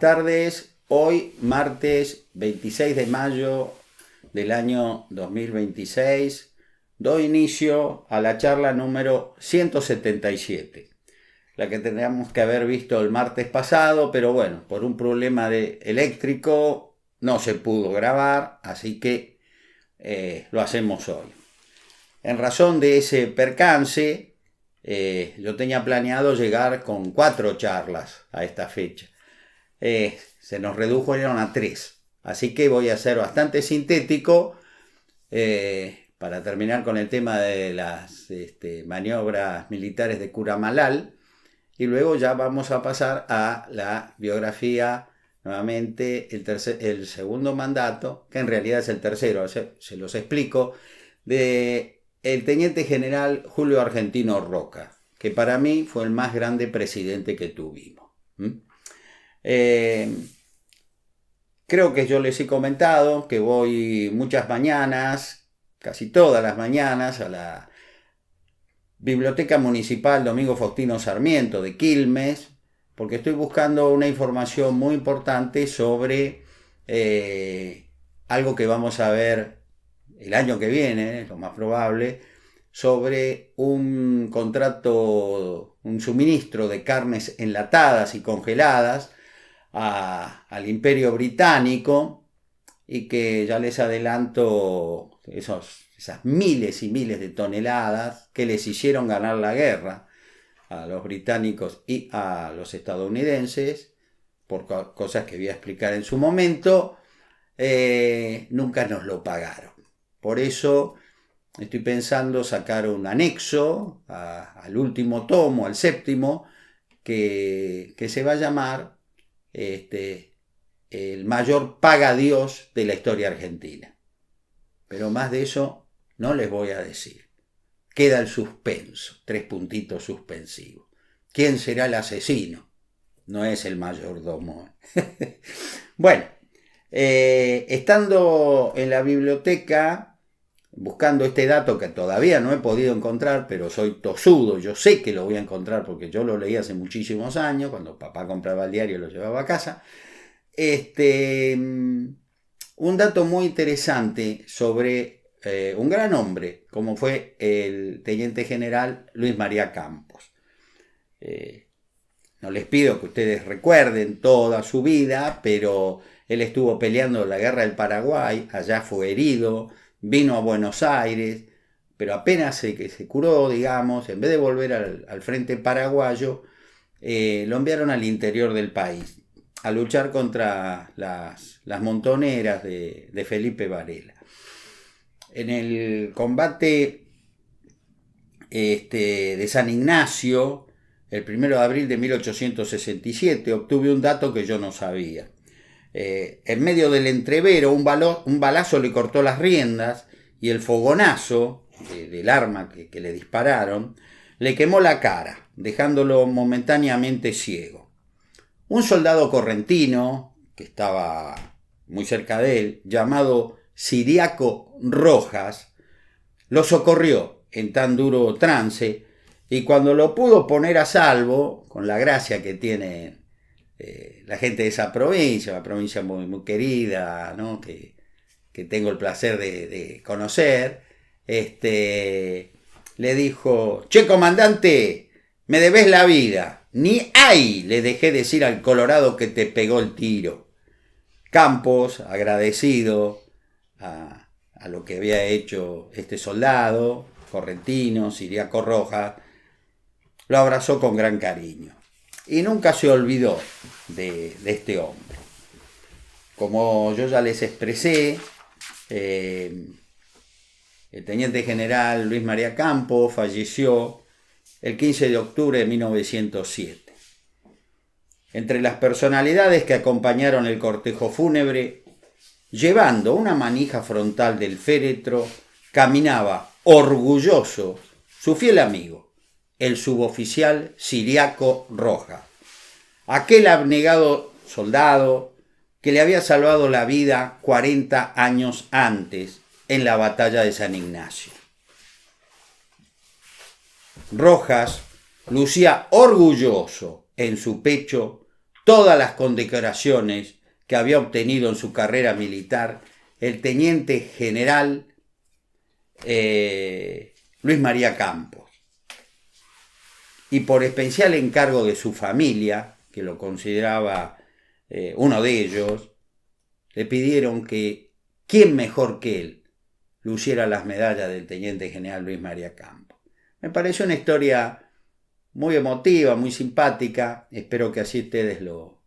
tardes. Hoy, martes 26 de mayo del año 2026, doy inicio a la charla número 177, la que tendríamos que haber visto el martes pasado, pero bueno, por un problema eléctrico no se pudo grabar, así que lo hacemos hoy. En razón de ese percance, yo tenía planeado llegar con 4 charlas a esta fecha. Se nos redujeron a 3, así que voy a ser bastante sintético para terminar con el tema de las maniobras militares de Curamalal, y luego ya vamos a pasar a la biografía, nuevamente el segundo mandato, que en realidad es el tercero, se los explico, de el teniente general Julio Argentino Roca, que para mí fue el más grande presidente que tuvimos. Creo que yo les he comentado que voy muchas mañanas, casi todas las mañanas, a la Biblioteca Municipal Domingo Faustino Sarmiento de Quilmes, porque estoy buscando una información muy importante sobre algo que vamos a ver el año que viene, lo más probable, sobre un contrato, un suministro de carnes enlatadas y congeladas al Imperio Británico, y que ya les adelanto esas miles y miles de toneladas que les hicieron ganar la guerra a los británicos y a los estadounidenses, por cosas que voy a explicar en su momento, nunca nos lo pagaron. Por eso estoy pensando sacar un anexo al último tomo, al séptimo, que se va a llamar el mayor pagadiós de la historia argentina. Pero más de eso no les voy a decir. Queda el suspenso, 3 puntitos suspensivos. ¿Quién será el asesino? No es el mayordomo. Bueno, estando en la biblioteca, buscando este dato que todavía no he podido encontrar, pero soy tosudo, yo sé que lo voy a encontrar porque yo lo leí hace muchísimos años, cuando papá compraba el diario y lo llevaba a casa. Un dato muy interesante sobre un gran hombre, como fue el teniente general Luis María Campos. No les pido que ustedes recuerden toda su vida, pero él estuvo peleando la guerra del Paraguay, allá fue herido, vino a Buenos Aires, pero apenas que se curó, digamos, en vez de volver al frente paraguayo, lo enviaron al interior del país a luchar contra las montoneras de Felipe Varela. En el combate de San Ignacio, el 1 de abril de 1867, obtuve un dato que yo no sabía. En medio del entrevero, un balazo le cortó las riendas y el fogonazo del arma que le dispararon le quemó la cara, dejándolo momentáneamente ciego. Un soldado correntino, que estaba muy cerca de él, llamado Ciriaco Rojas, lo socorrió en tan duro trance, y cuando lo pudo poner a salvo, con la gracia que tiene la gente de esa provincia, una provincia muy, muy querida, ¿no? que tengo el placer de conocer, le dijo: «Che, comandante, me debes la vida. Ni ay le dejé decir al colorado que te pegó el tiro». Campos, agradecido a lo que había hecho este soldado correntino, Ciriaco Rojas, lo abrazó con gran cariño y nunca se olvidó de este hombre. Como yo ya les expresé, el teniente general Luis María Campos falleció el 15 de octubre de 1907. Entre las personalidades que acompañaron el cortejo fúnebre, llevando una manija frontal del féretro, caminaba orgulloso su fiel amigo, el suboficial Ciriaco Rojas, aquel abnegado soldado que le había salvado la vida 40 años antes en la batalla de San Ignacio. Rojas lucía orgulloso en su pecho todas las condecoraciones que había obtenido en su carrera militar el teniente general Luis María Campos. Y por especial encargo de su familia, que lo consideraba uno de ellos, le pidieron que quién mejor que él luciera las medallas del teniente general Luis María Campos. Me pareció una historia muy emotiva, muy simpática, espero que así ustedes lo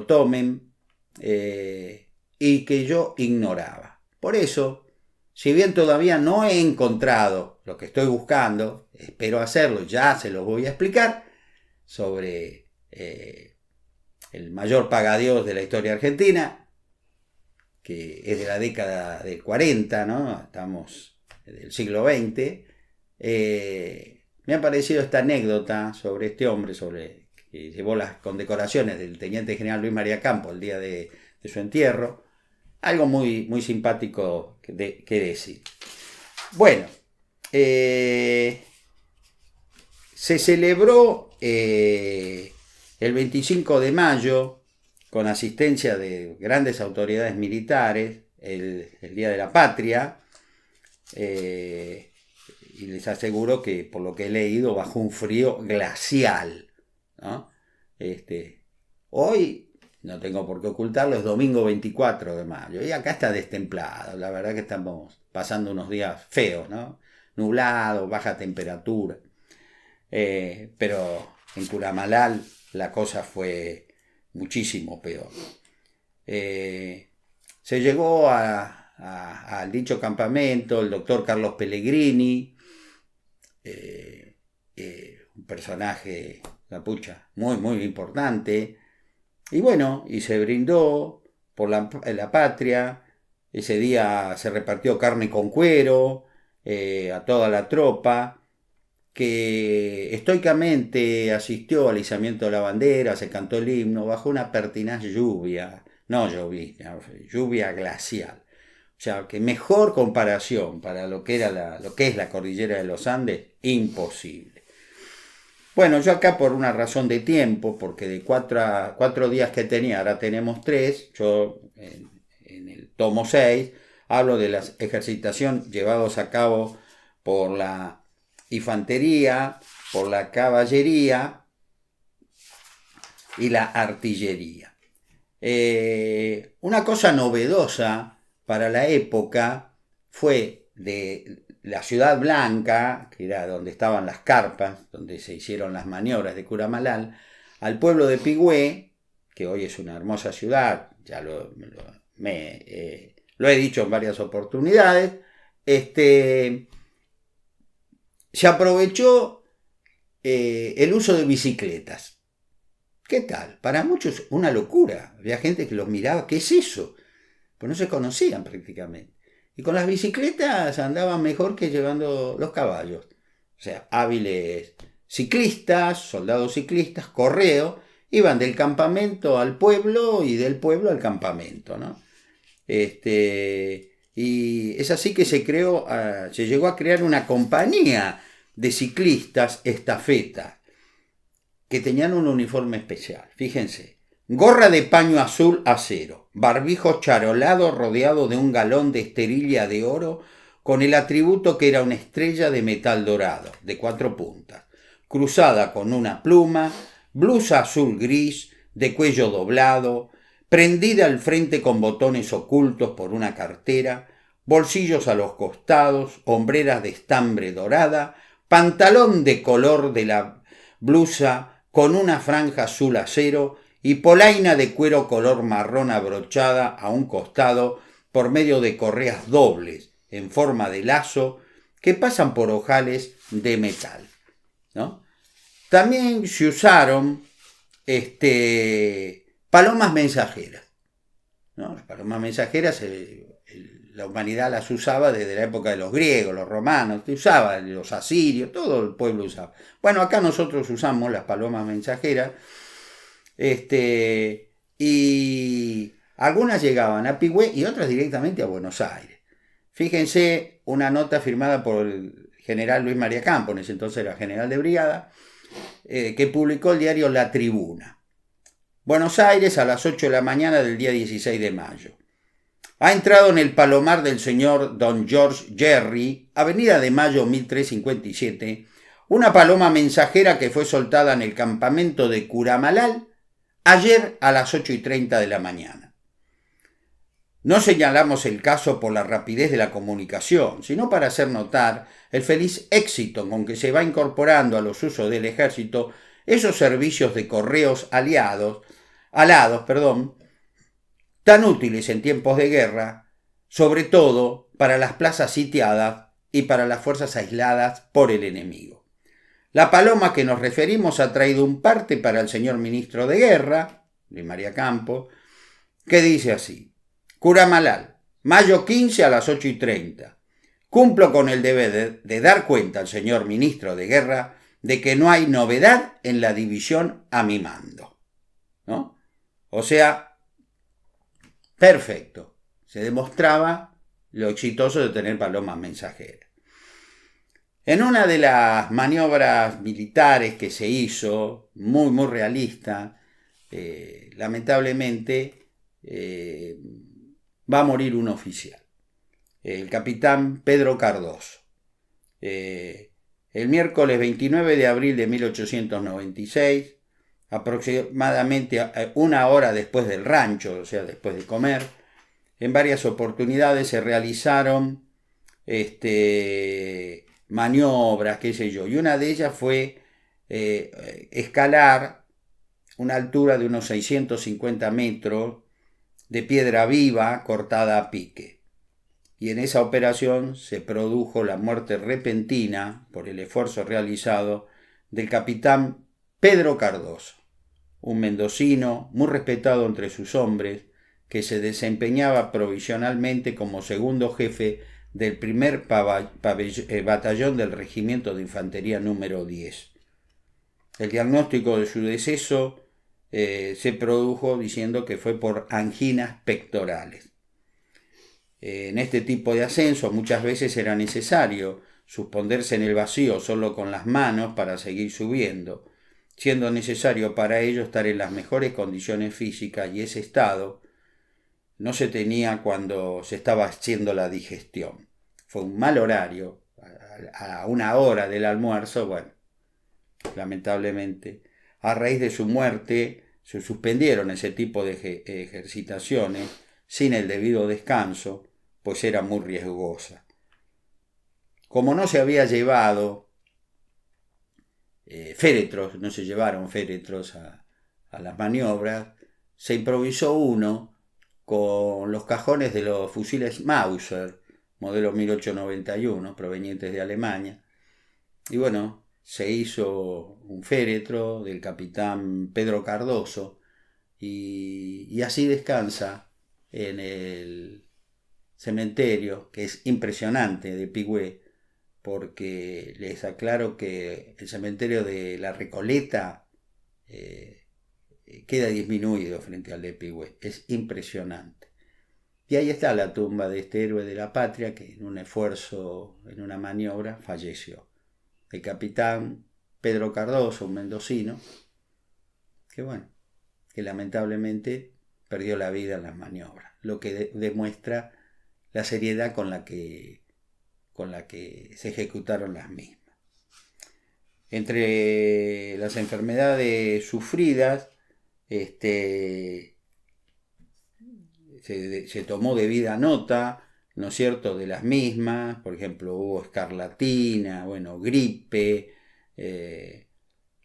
tomen, y que yo ignoraba. Por eso, si bien todavía no he encontrado lo que estoy buscando, espero hacerlo, ya se los voy a explicar, sobre el mayor pagadiós de la historia argentina, que es de la década del 40, ¿no? Estamos del siglo XX. Me ha parecido esta anécdota sobre este hombre, sobre que llevó las condecoraciones del teniente general Luis María Campos el día de su entierro, algo muy, muy simpático que decir. Bueno, se celebró el 25 de mayo, con asistencia de grandes autoridades militares, el Día de la Patria, y les aseguro que, por lo que he leído, bajo un frío glacial, ¿no? Hoy, no tengo por qué ocultarlo, es domingo 24 de mayo, y acá está destemplado, la verdad que estamos pasando unos días feos, ¿no? Nublado, baja temperatura, pero en Curamalal la cosa fue muchísimo peor. Se llegó al dicho campamento el doctor Carlos Pellegrini, un personaje, la pucha, muy, muy importante, y bueno, y se brindó por la patria. Ese día se repartió carne con cuero a toda la tropa, que estoicamente asistió al izamiento de la bandera, se cantó el himno bajo una pertinaz lluvia, no llovizna, lluvia glacial. O sea, que mejor comparación para lo que es la cordillera de los Andes, imposible. Bueno, yo acá por una razón de tiempo, porque de 4 días que tenía, ahora tenemos 3, yo en el tomo 6 hablo de la ejercitación llevados a cabo por la infantería, por la caballería y la artillería. Una cosa novedosa para la época fue de la Ciudad Blanca, que era donde estaban las carpas, donde se hicieron las maniobras de Curamalal, al pueblo de Pigüé, que hoy es una hermosa ciudad, ya lo he dicho en varias oportunidades. Se aprovechó el uso de bicicletas. ¿Qué tal? Para muchos una locura. Había gente que los miraba, ¿qué es eso? Pues no se conocían prácticamente. Y con las bicicletas andaban mejor que llevando los caballos. O sea, hábiles ciclistas, soldados ciclistas, correo, iban del campamento al pueblo y del pueblo al campamento, ¿no? Y es así que se llegó a crear una compañía de ciclistas estafeta, que tenían un uniforme especial. Fíjense, gorra de paño azul acero, barbijo charolado rodeado de un galón de esterilla de oro con el atributo que era una estrella de metal dorado, de 4 puntas, cruzada con una pluma, blusa azul gris, de cuello doblado, prendida al frente con botones ocultos por una cartera, bolsillos a los costados, hombreras de estambre dorada, pantalón de color de la blusa con una franja azul acero y polaina de cuero color marrón abrochada a un costado por medio de correas dobles en forma de lazo que pasan por ojales de metal, ¿no? También se usaron palomas mensajeras, ¿no? Las palomas mensajeras la humanidad las usaba desde la época de los griegos, los romanos, usaban los asirios, todo el pueblo usaba. Bueno, acá nosotros usamos las palomas mensajeras, y algunas llegaban a Pigüé y otras directamente a Buenos Aires. Fíjense una nota firmada por el general Luis María Campos, en ese entonces era general de brigada, que publicó el diario La Tribuna. Buenos Aires, a las 8 de la mañana del día 16 de mayo. Ha entrado en el palomar del señor Don George Jerry, Avenida de Mayo 1357, una paloma mensajera que fue soltada en el campamento de Curamalal ayer a las 8:30 de la mañana. No señalamos el caso por la rapidez de la comunicación, sino para hacer notar el feliz éxito con que se va incorporando a los usos del ejército esos servicios de correos alados, tan útiles en tiempos de guerra, sobre todo para las plazas sitiadas y para las fuerzas aisladas por el enemigo. La paloma que nos referimos ha traído un parte para el señor ministro de Guerra, de María Campos, que dice así: Curamalal, mayo 15 a las 8:30. Cumplo con el deber de dar cuenta al señor ministro de Guerra de que no hay novedad en la división a mi mando. ¿No? O sea, perfecto. Se demostraba lo exitoso de tener palomas mensajeras. En una de las maniobras militares que se hizo, muy realista, lamentablemente va a morir un oficial, el capitán Pedro Cardoso. El miércoles 29 de abril de 1896, aproximadamente una hora después del rancho, o sea, después de comer, en varias oportunidades se realizaron maniobras, qué sé yo, y una de ellas fue escalar una altura de unos 650 metros de piedra viva cortada a pique. Y en esa operación se produjo la muerte repentina por el esfuerzo realizado del capitán Pedro Cardoso, un mendocino muy respetado entre sus hombres, que se desempeñaba provisionalmente como segundo jefe del primer batallón del regimiento de infantería número 10. El diagnóstico de su deceso se produjo diciendo que fue por anginas pectorales. En este tipo de ascenso muchas veces era necesario suspenderse en el vacío solo con las manos para seguir subiendo, siendo necesario para ello estar en las mejores condiciones físicas, y ese estado no se tenía cuando se estaba haciendo la digestión. Fue un mal horario, a una hora del almuerzo, bueno, lamentablemente, a raíz de su muerte se suspendieron ese tipo de ejercitaciones sin el debido descanso, pues era muy riesgosa. Como no se había llevado féretros, no se llevaron féretros a las maniobras, se improvisó uno con los cajones de los fusiles Mauser, modelo 1891, provenientes de Alemania. Y bueno, se hizo un féretro del capitán Pedro Cardoso, y así descansa en el cementerio, que es impresionante, de Pigüé, porque les aclaro que el cementerio de La Recoleta queda disminuido frente al de Pigüé. Es impresionante. Y ahí está la tumba de este héroe de la patria que en un esfuerzo, en una maniobra, falleció. El capitán Pedro Cardoso, un mendocino, que bueno, que lamentablemente perdió la vida en las maniobras, lo que demuestra la seriedad con la que se ejecutaron las mismas. Entre las enfermedades sufridas, se tomó debida nota, ¿no es cierto?, de las mismas. Por ejemplo, hubo escarlatina, bueno, gripe,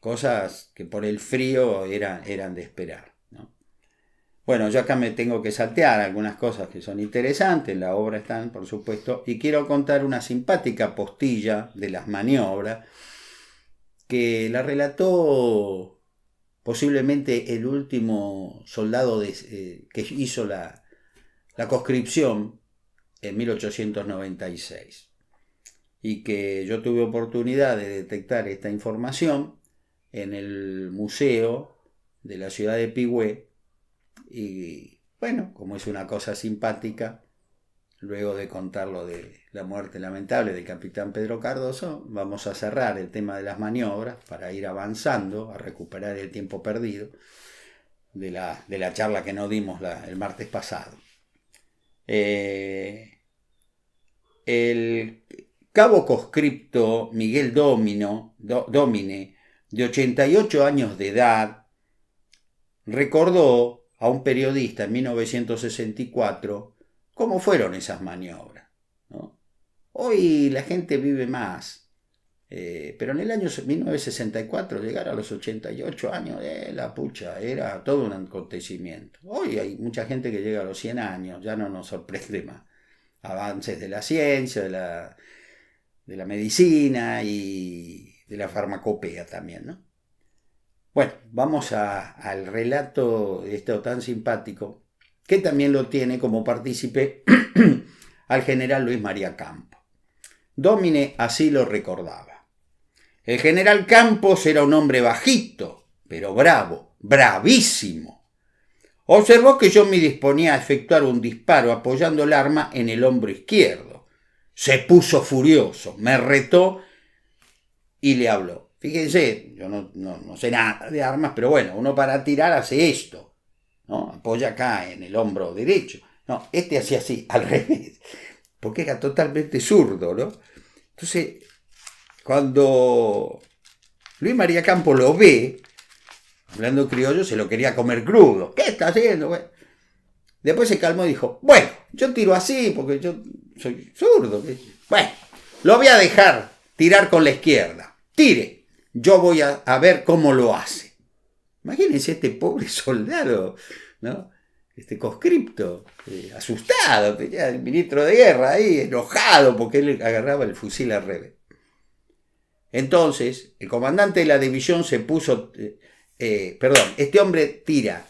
cosas que por el frío eran de esperar, ¿no? Bueno, yo acá me tengo que saltear algunas cosas que son interesantes, en la obra están, por supuesto, y quiero contar una simpática postilla de las maniobras que la relató posiblemente el último soldado que hizo la conscripción en 1896, y que yo tuve oportunidad de detectar esta información en el museo de la ciudad de Pigüé. Y bueno, como es una cosa simpática, luego de contar lo de la muerte lamentable del capitán Pedro Cardoso, vamos a cerrar el tema de las maniobras para ir avanzando, a recuperar el tiempo perdido. de la charla que no dimos el martes pasado. El cabo conscripto Miguel Domine, de 88 años de edad, recordó a un periodista en 1964 cómo fueron esas maniobras, ¿no? Hoy la gente vive más, pero en el año 1964 llegar a los 88 años, la pucha, era todo un acontecimiento. Hoy hay mucha gente que llega a los 100 años, ya no nos sorprende más. Avances de la ciencia, de la medicina y de la farmacopea también, ¿no? Bueno, vamos al relato de esto tan simpático, que también lo tiene como partícipe al general Luis María Campos. Domine así lo recordaba. El general Campos era un hombre bajito, pero bravo, bravísimo. Observó que yo me disponía a efectuar un disparo apoyando el arma en el hombro izquierdo. Se puso furioso, me retó y le habló. Fíjense, yo no sé nada de armas, pero bueno, uno para tirar hace esto, ¿no? Apoya acá en el hombro derecho. No, este hacía así, al revés, porque era totalmente zurdo, ¿no? Entonces, cuando Luis María Campos lo ve, hablando criollo, se lo quería comer crudo. ¿Qué está haciendo, güey? Después se calmó y dijo, bueno, yo tiro así porque yo soy zurdo. Bueno, lo voy a dejar tirar con la izquierda. Tire. Yo voy a ver cómo lo hace. Imagínense este pobre soldado, ¿no? Este conscripto, asustado, tenía el ministro de guerra ahí, enojado porque él agarraba el fusil al revés. Entonces, el comandante de la división se puso, este hombre tira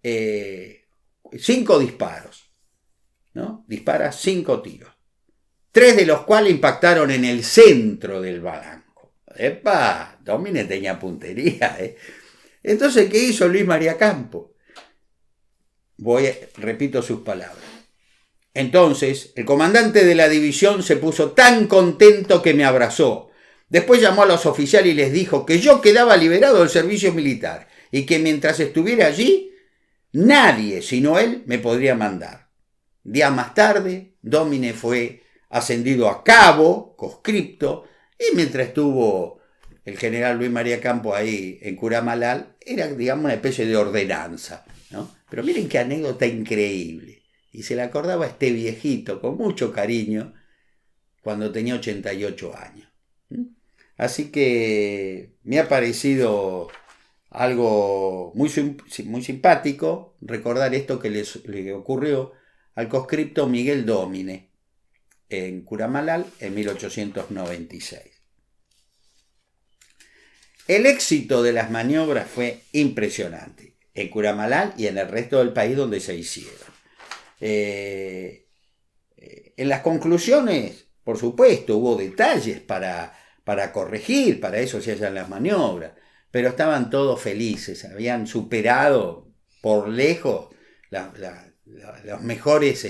5 disparos, ¿no? Dispara 5 tiros, 3 de los cuales impactaron en el centro del blanco. ¡Epa! Domine tenía puntería, ¿eh? Entonces, ¿qué hizo Luis María Campos? Repito sus palabras. Entonces, el comandante de la división se puso tan contento que me abrazó. Después llamó a los oficiales y les dijo que yo quedaba liberado del servicio militar y que mientras estuviera allí, nadie sino él me podría mandar. Días más tarde, Domine fue ascendido a cabo, conscripto, y mientras estuvo el general Luis María Campos ahí en Curamalal, era, digamos, una especie de ordenanza, ¿no? Pero miren qué anécdota increíble. Y se le acordaba a este viejito con mucho cariño cuando tenía 88 años. Así que me ha parecido algo muy simpático recordar esto que le ocurrió al conscripto Miguel Domine en Curamalal en 1896. El éxito de las maniobras fue impresionante en Curamalal y en el resto del país donde se hicieron. En las conclusiones, por supuesto, hubo detalles para corregir, para eso se hacen las maniobras, pero estaban todos felices, habían superado por lejos los mejores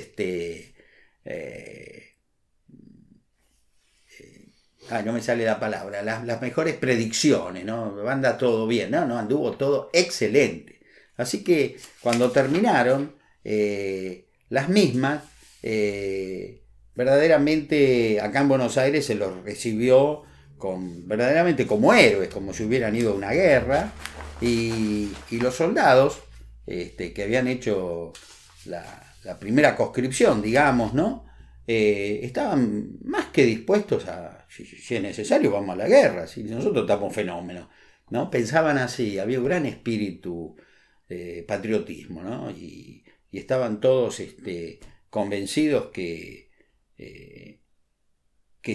no me sale la palabra, las mejores predicciones, ¿no? Anda todo bien, no, anduvo todo excelente. Así que cuando terminaron las mismas, verdaderamente acá en Buenos Aires se los recibió verdaderamente como héroes, como si hubieran ido a una guerra, y los soldados que habían hecho la primera conscripción, digamos, ¿no? Estaban más que dispuestos a, si es necesario, vamos a la guerra, si nosotros estamos fenómenos, ¿no? Pensaban así, había un gran espíritu de patriotismo, ¿no? Y estaban todos convencidos que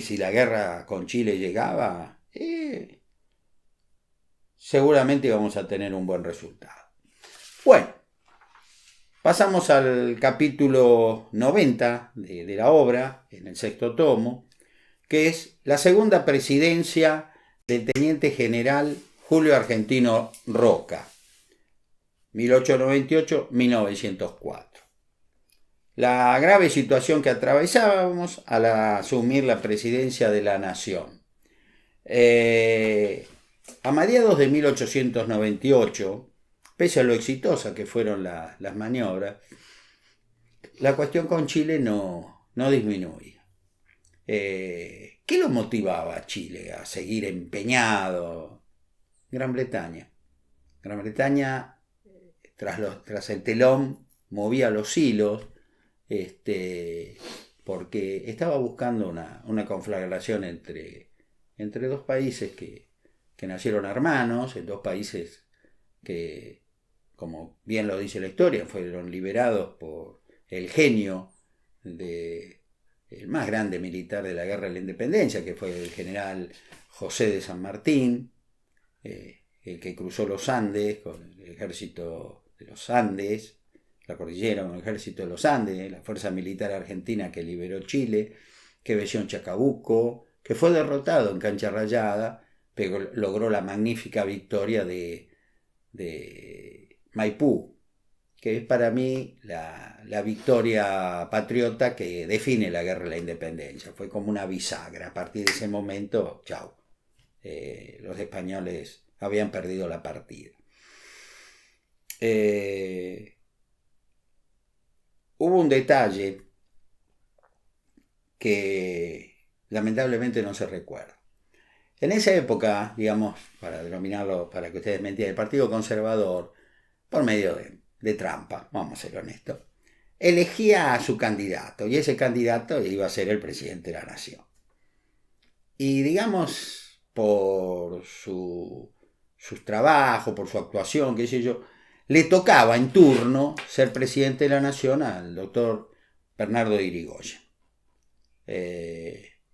si la guerra con Chile llegaba, seguramente íbamos a tener un buen resultado. Bueno, pasamos al capítulo 90 de la obra, en el 6º tomo, que es la segunda presidencia del teniente general Julio Argentino Roca, 1898-1904. La grave situación que atravesábamos al asumir la presidencia de la nación. A mediados de 1898, pese a lo exitosas que fueron las maniobras, la cuestión con Chile no disminuía. ¿Qué lo motivaba a Chile a seguir empeñado? Gran Bretaña. Gran Bretaña, tras el telón, movía los hilos, porque estaba buscando una conflagración entre dos países que nacieron hermanos, en dos países que, como bien lo dice la historia, fueron liberados por el genio del más grande militar de la Guerra de la Independencia, que fue el general José de San Martín, el que cruzó los Andes con el ejército de los Andes, la cordillera con el ejército de los Andes, la fuerza militar argentina que liberó Chile, que venció en Chacabuco, que fue derrotado en Cancha Rayada, pero logró la magnífica victoria de Maipú, que es para mí la victoria patriota que define la Guerra de la Independencia. Fue como una bisagra. A partir de ese momento, chao. Los españoles habían perdido la partida. Hubo un detalle que lamentablemente no se recuerda. En esa época, digamos, para denominarlo, para que ustedes me entiendan, el Partido Conservador, por medio de trampa, vamos a ser honestos, elegía a su candidato, y ese candidato iba a ser el presidente de la nación. Y digamos, por sus trabajos, por su actuación, qué sé yo, le tocaba en turno ser presidente de la nación al doctor Bernardo de Irigoyen.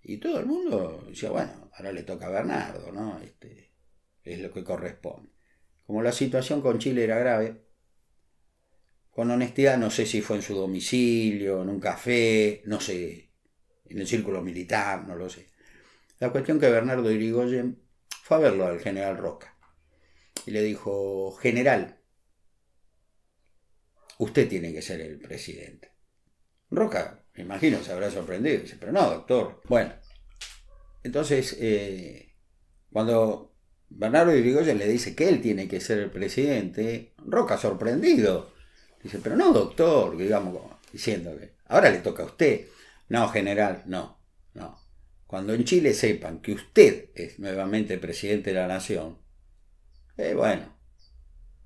Y todo el mundo decía, bueno, ahora le toca a Bernardo, ¿no? Es lo que corresponde. Como la situación con Chile era grave, con honestidad, no sé si fue en su domicilio, en un café, no sé, en el círculo militar, no lo sé. La cuestión que Bernardo Irigoyen fue a verlo al general Roca y le dijo, general, usted tiene que ser el presidente. Roca, me imagino, se habrá sorprendido. Dice, pero no, doctor. Bueno, entonces, cuando Bernardo Irigoyen le dice que él tiene que ser el presidente, Roca, sorprendido, dice, pero no, doctor, digamos, diciendo que ahora le toca a usted. No, general, no. Cuando en Chile sepan que usted es nuevamente presidente de la nación, bueno,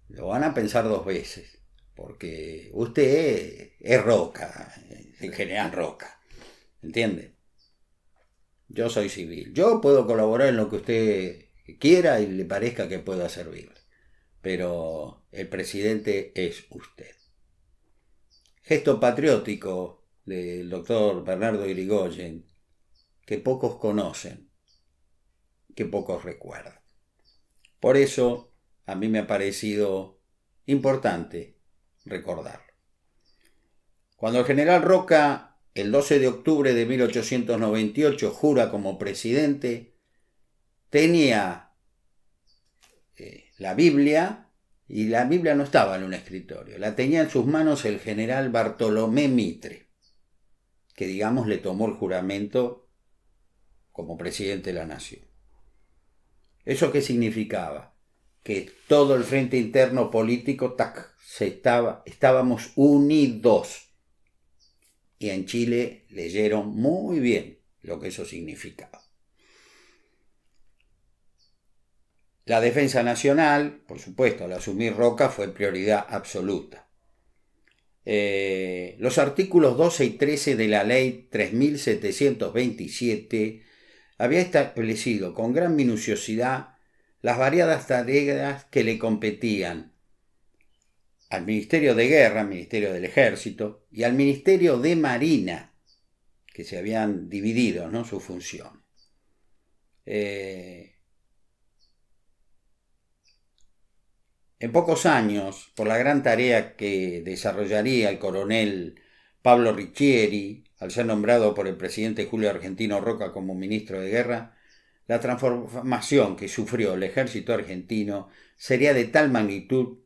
lo van a pensar dos veces. Porque usted es Roca, el general Roca, ¿entiende? Yo soy civil, yo puedo colaborar en lo que usted quiera y le parezca que pueda servirle, pero el presidente es usted. Gesto patriótico del doctor Bernardo Irigoyen, que pocos conocen, que pocos recuerdan. Por eso a mí me ha parecido importante recordarlo. Cuando el general Roca, el 12 de octubre de 1898, jura como presidente, tenía la Biblia, y la Biblia no estaba en un escritorio, la tenía en sus manos el general Bartolomé Mitre, que digamos le tomó el juramento como presidente de la nación. ¿Eso qué significaba? Que todo el frente interno político estábamos unidos. Y en Chile leyeron muy bien lo que eso significaba. La defensa nacional, por supuesto, al asumir Roca fue prioridad absoluta. Los artículos 12 y 13 de la ley 3727 había establecido con gran minuciosidad las variadas tareas que le competían al Ministerio de Guerra, al Ministerio del Ejército y al Ministerio de Marina, que se habían dividido, ¿no?, sus funciones. En pocos años, por la gran tarea que desarrollaría el coronel Pablo Riccieri, al ser nombrado por el presidente Julio Argentino Roca como ministro de Guerra, la transformación que sufrió el ejército argentino sería de tal magnitud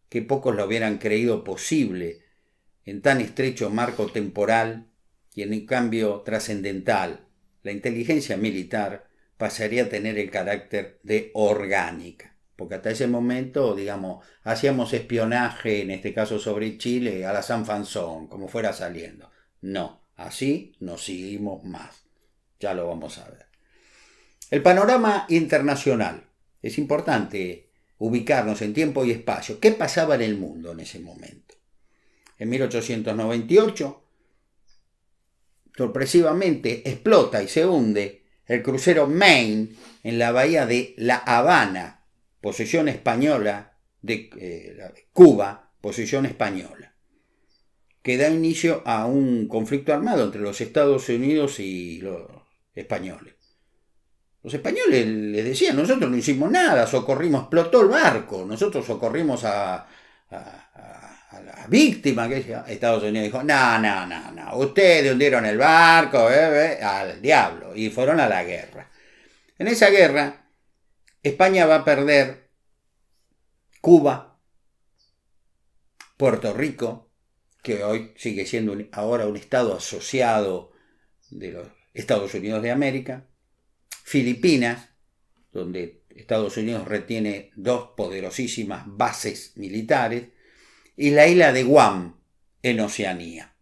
que pocos lo hubieran creído posible en tan estrecho marco temporal y en un cambio trascendental. La inteligencia militar pasaría a tener el carácter de orgánica. porque hasta ese momento, digamos, hacíamos espionaje, en este caso sobre Chile, a la Sanfanzón, como fuera saliendo. No, así nos seguimos más. Ya lo vamos a ver. El panorama internacional. Es importante ubicarnos en tiempo y espacio. ¿Qué pasaba en el mundo en ese momento? En 1898, sorpresivamente, explota y se hunde el crucero Maine en la bahía de La Habana, posesión española de Cuba, posesión española, que da inicio a un conflicto armado entre los Estados Unidos y los españoles. Los españoles les decían, nosotros no hicimos nada, socorrimos, explotó el barco, nosotros socorrimos a la víctima. Que Estados Unidos dijo, no, ustedes hundieron el barco, al diablo, y fueron a la guerra. En esa guerra, España va a perder Cuba, Puerto Rico, que hoy sigue siendo ahora un estado asociado de los Estados Unidos de América, Filipinas, donde Estados Unidos retiene 2 poderosísimas bases militares, y la isla de Guam, en Oceanía.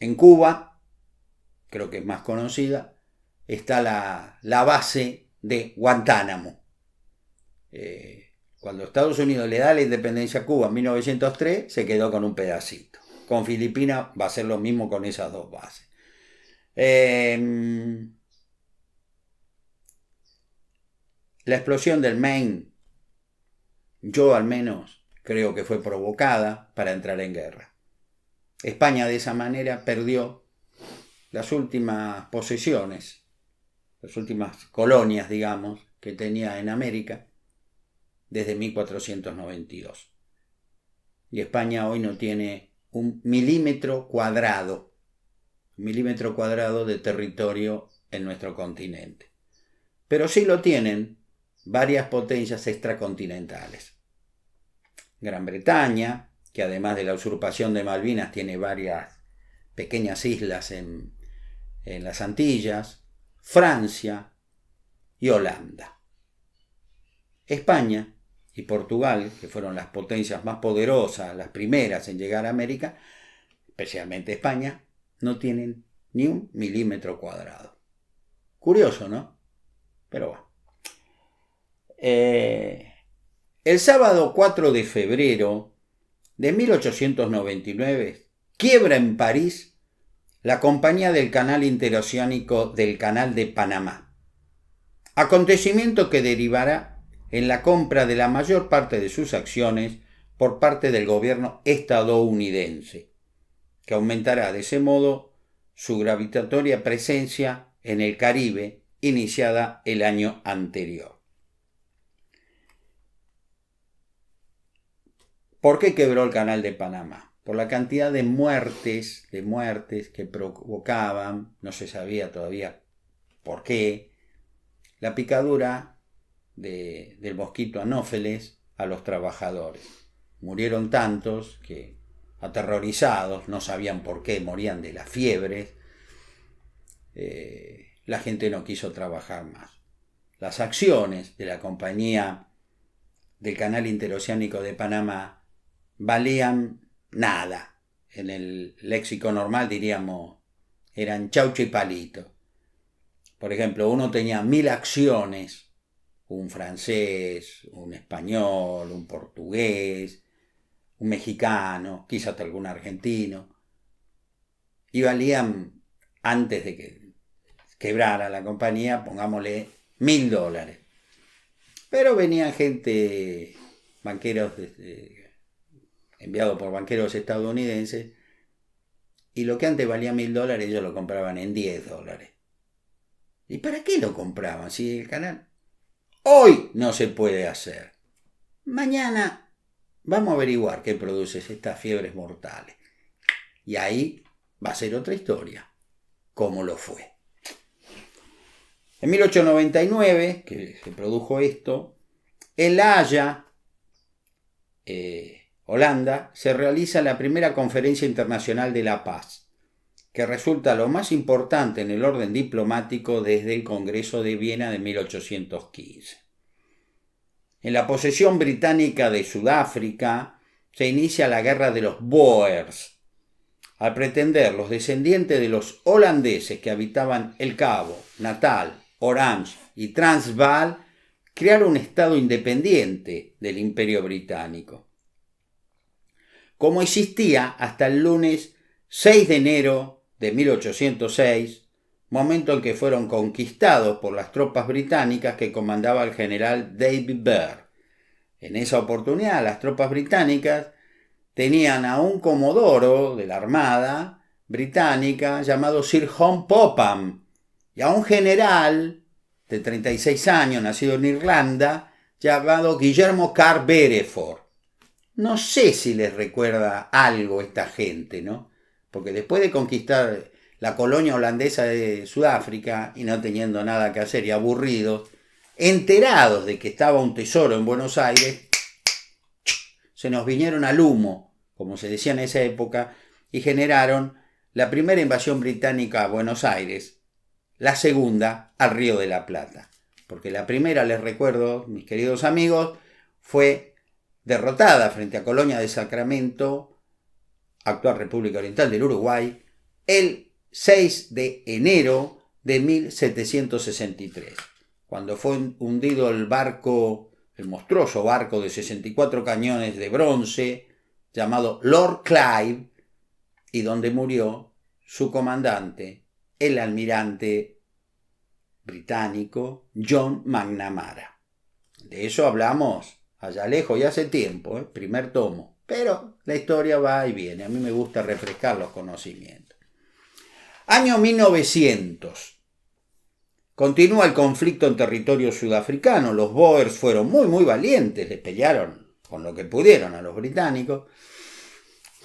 En Cuba, creo que es más conocida, está la base de Guantánamo. Cuando Estados Unidos le da la independencia a Cuba en 1903, se quedó con un pedacito. Con Filipinas va a ser lo mismo con esas 2 bases. La explosión del Maine, yo al menos creo que fue provocada para entrar en guerra. España de esa manera perdió las últimas posesiones, las últimas colonias, digamos, que tenía en América desde 1492. Y España hoy no tiene un milímetro cuadrado de territorio en nuestro continente. Pero sí lo tienen varias potencias extracontinentales. Gran Bretaña, que además de la usurpación de Malvinas tiene varias pequeñas islas en las Antillas, Francia y Holanda. España y Portugal, que fueron las potencias más poderosas, las primeras en llegar a América, especialmente España, no tienen ni un milímetro cuadrado. Curioso, ¿no? Pero bueno. El sábado 4 de febrero de 1899 quiebra en París la Compañía del Canal Interoceánico del Canal de Panamá, acontecimiento que derivará en la compra de la mayor parte de sus acciones por parte del gobierno estadounidense, que aumentará de ese modo su gravitatoria presencia en el Caribe iniciada el año anterior. ¿Por qué quebró el Canal de Panamá? Por la cantidad de muertes que provocaban, no se sabía todavía por qué, la picadura del mosquito Anófeles a los trabajadores. Murieron tantos que, aterrorizados, no sabían por qué, morían de las fiebres, la gente no quiso trabajar más. Las acciones de la Compañía del Canal Interoceánico de Panamá valían nada. En el léxico normal diríamos, eran chaucho y palito. Por ejemplo, uno tenía 1000 acciones, un francés, un español, un portugués, un mexicano, quizás algún argentino, y valían, antes de que quebrara la compañía, pongámosle $1000. Pero venían gente, banqueros enviados por banqueros estadounidenses, y lo que antes valía $1000 ellos lo compraban en $10. ¿Y para qué lo compraban? Si el canal hoy no se puede hacer, mañana vamos a averiguar qué produce estas fiebres mortales, y ahí va a ser otra historia, como lo fue. En 1899, que se produjo esto, en La Haya, Holanda, se realiza la primera Conferencia Internacional de la Paz, que resulta lo más importante en el orden diplomático desde el Congreso de Viena de 1815. En la posesión británica de Sudáfrica se inicia la guerra de los Boers, al pretender los descendientes de los holandeses que habitaban El Cabo, Natal, Orange y Transvaal crear un estado independiente del Imperio Británico, como existía hasta el lunes 6 de enero de 1806, momento en que fueron conquistados por las tropas británicas que comandaba el general David Byrd. En esa oportunidad, las tropas británicas tenían a un comodoro de la Armada británica llamado Sir John Popham y a un general de 36 años, nacido en Irlanda, llamado Guillermo Carr Beresford. No sé si les recuerda algo esta gente, ¿no? Porque después de conquistar la colonia holandesa de Sudáfrica y no teniendo nada que hacer y aburridos, enterados de que estaba un tesoro en Buenos Aires, se nos vinieron al humo, como se decía en esa época, y generaron la primera invasión británica a Buenos Aires, la segunda al Río de la Plata. Porque la primera, les recuerdo, mis queridos amigos, fue derrotada frente a Colonia de Sacramento, actual República Oriental del Uruguay, el 6 de enero de 1763, cuando fue hundido el barco, el monstruoso barco de 64 cañones de bronce, llamado Lord Clive, y donde murió su comandante, el almirante británico John McNamara. De eso hablamos allá lejos y hace tiempo, primer tomo, pero la historia va y viene, a mí me gusta refrescar los conocimientos. Año 1900. Continúa el conflicto en territorio sudafricano. Los Boers fueron muy valientes, les pelearon con lo que pudieron a los británicos.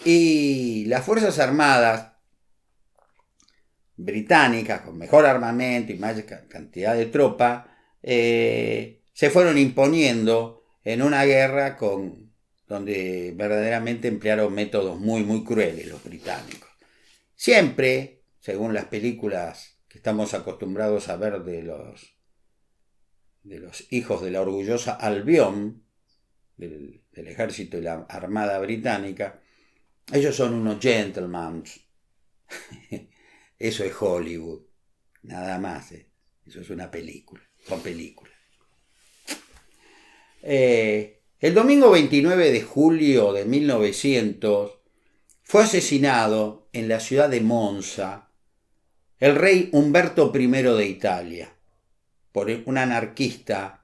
Y las Fuerzas Armadas británicas, con mejor armamento y más cantidad de tropa, se fueron imponiendo en una guerra donde verdaderamente emplearon métodos muy crueles los británicos. Siempre, según las películas que estamos acostumbrados a ver de los hijos de la orgullosa Albión, del ejército y la armada británica, ellos son unos gentlemen. Eso es Hollywood, nada más. Eso es una película, son películas. El domingo 29 de julio de 1900 fue asesinado en la ciudad de Monza el rey Umberto I de Italia por un anarquista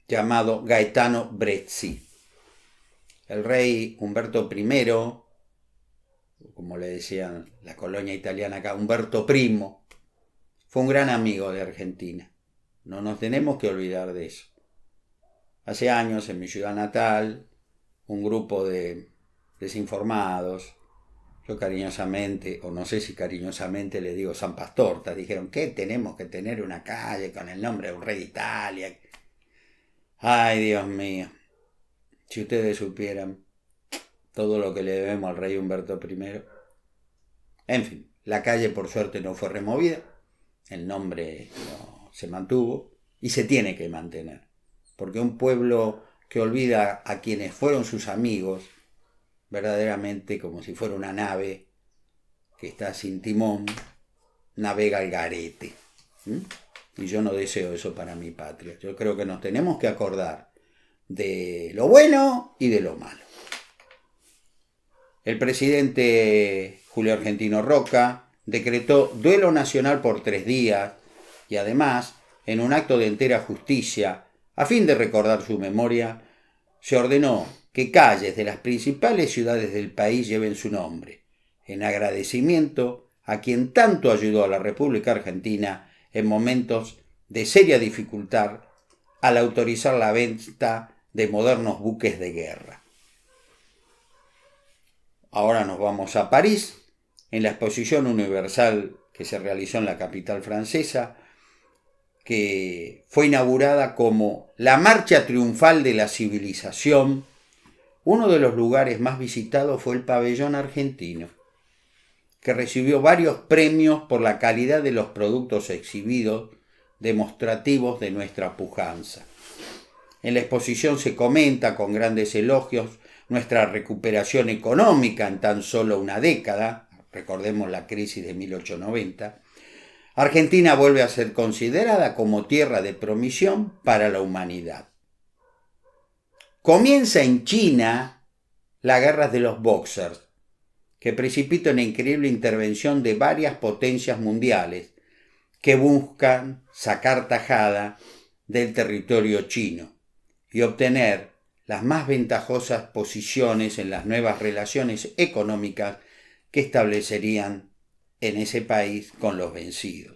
llamado Gaetano Bresci. El rey Umberto I, como le decían la colonia italiana acá, Umberto I, fue un gran amigo de Argentina. No nos tenemos que olvidar de eso. Hace años, en mi ciudad natal, un grupo de desinformados, yo cariñosamente, o no sé si cariñosamente le digo San Pastorta, dijeron que tenemos que tener una calle con el nombre de un rey de Italia. Ay, Dios mío, si ustedes supieran todo lo que le debemos al rey Humberto I. En fin, la calle por suerte no fue removida, el nombre no se mantuvo y se tiene que mantener, porque un pueblo que olvida a quienes fueron sus amigos, verdaderamente como si fuera una nave que está sin timón, navega al garete. Y yo no deseo eso para mi patria. Yo creo que nos tenemos que acordar de lo bueno y de lo malo. El presidente Julio Argentino Roca decretó duelo nacional por 3 días y además, en un acto de entera justicia, a fin de recordar su memoria, se ordenó que calles de las principales ciudades del país lleven su nombre, en agradecimiento a quien tanto ayudó a la República Argentina en momentos de seria dificultad al autorizar la venta de modernos buques de guerra. Ahora nos vamos a París, en la exposición universal que se realizó en la capital francesa, que fue inaugurada como la marcha triunfal de la civilización. Uno de los lugares más visitados fue el pabellón argentino, que recibió varios premios por la calidad de los productos exhibidos, demostrativos de nuestra pujanza. En la exposición se comenta con grandes elogios nuestra recuperación económica en tan solo una década, recordemos la crisis de 1890. Argentina vuelve a ser considerada como tierra de promisión para la humanidad. Comienza en China la guerra de los Boxers, que precipita una increíble intervención de varias potencias mundiales que buscan sacar tajada del territorio chino y obtener las más ventajosas posiciones en las nuevas relaciones económicas que establecerían en ese país con los vencidos.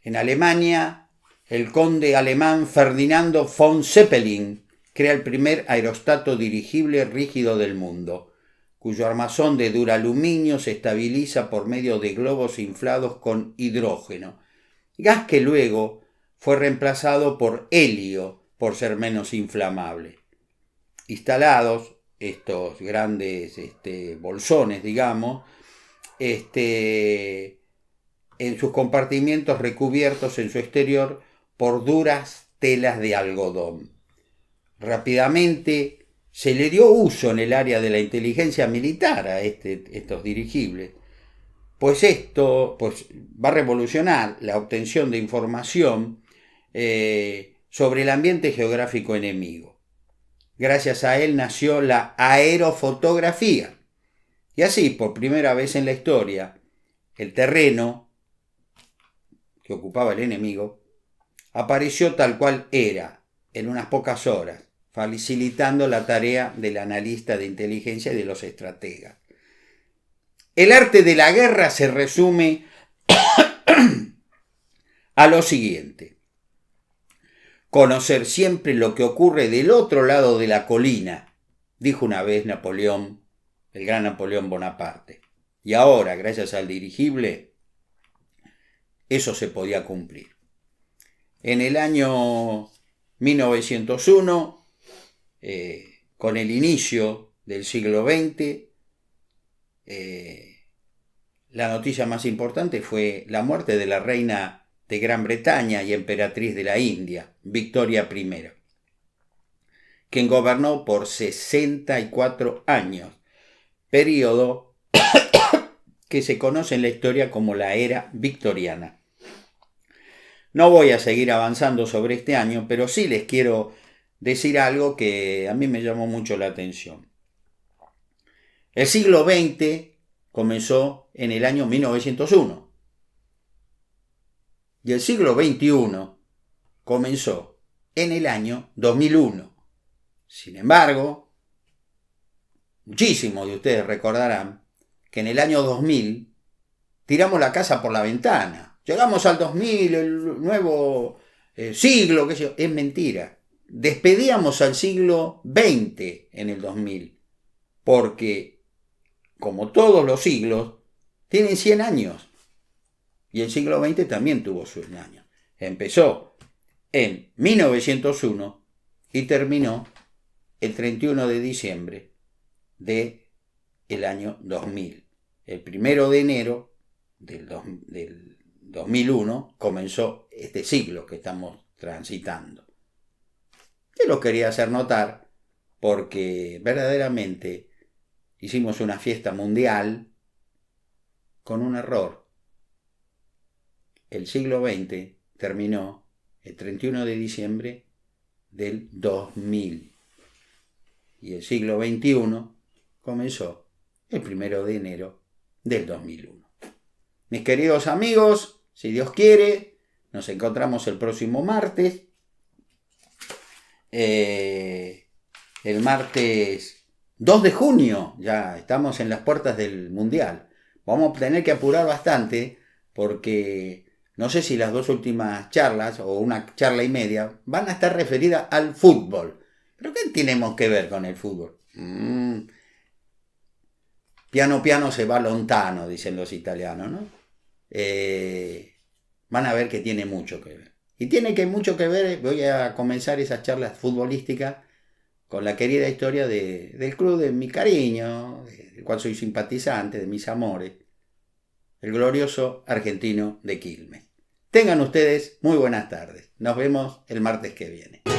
En Alemania, el conde alemán Ferdinando von Zeppelin crea el primer aerostato dirigible rígido del mundo, cuyo armazón de duraluminio se estabiliza por medio de globos inflados con hidrógeno, gas que luego fue reemplazado por helio por ser menos inflamable. Instalados estos grandes bolsones, digamos, en sus compartimientos recubiertos en su exterior por duras telas de algodón. Rápidamente se le dio uso en el área de la inteligencia militar a estos dirigibles, pues esto va a revolucionar la obtención de información sobre el ambiente geográfico enemigo. Gracias a él nació la aerofotografía. Y así, por primera vez en la historia, el terreno que ocupaba el enemigo apareció tal cual era, en unas pocas horas, facilitando la tarea del analista de inteligencia y de los estrategas. El arte de la guerra se resume a lo siguiente: conocer siempre lo que ocurre del otro lado de la colina, dijo una vez Napoleón, el gran Napoleón Bonaparte. Y ahora, gracias al dirigible, eso se podía cumplir. En el año 1901, con el inicio del siglo XX, la noticia más importante fue la muerte de la reina de Gran Bretaña y emperatriz de la India, Victoria I, quien gobernó por 64 años, periodo que se conoce en la historia como la era victoriana. No voy a seguir avanzando sobre este año, pero sí les quiero decir algo que a mí me llamó mucho la atención. El siglo XX comenzó en el año 1901 y el siglo XXI comenzó en el año 2001. Sin embargo, muchísimos de ustedes recordarán que en el año 2000 tiramos la casa por la ventana. Llegamos al 2000, el nuevo siglo, qué sé yo. Es mentira. Despedíamos al siglo XX en el 2000, porque, como todos los siglos, tienen 100 años. Y el siglo XX también tuvo 100 años. Empezó en 1901 y terminó el 31 de diciembre del año 2000. El 1 de enero del 2001 comenzó este siglo que estamos transitando. Yo lo quería hacer notar porque verdaderamente hicimos una fiesta mundial con un error. El siglo XX terminó el 31 de diciembre del 2000 y el siglo XXI comenzó el 1 de enero del 2001. Mis queridos amigos, si Dios quiere, nos encontramos el próximo martes. El martes 2 de junio, ya estamos en las puertas del Mundial. Vamos a tener que apurar bastante porque no sé si las dos últimas charlas o una charla y media van a estar referidas al fútbol. ¿Pero qué tenemos que ver con el fútbol? Piano piano se va lontano, dicen los italianos, ¿no? Van a ver que tiene mucho que ver. Y tiene mucho que ver, voy a comenzar esas charlas futbolísticas con la querida historia del club de mi cariño, del cual soy simpatizante, de mis amores, el glorioso Argentino de Quilmes. Tengan ustedes muy buenas tardes. Nos vemos el martes que viene.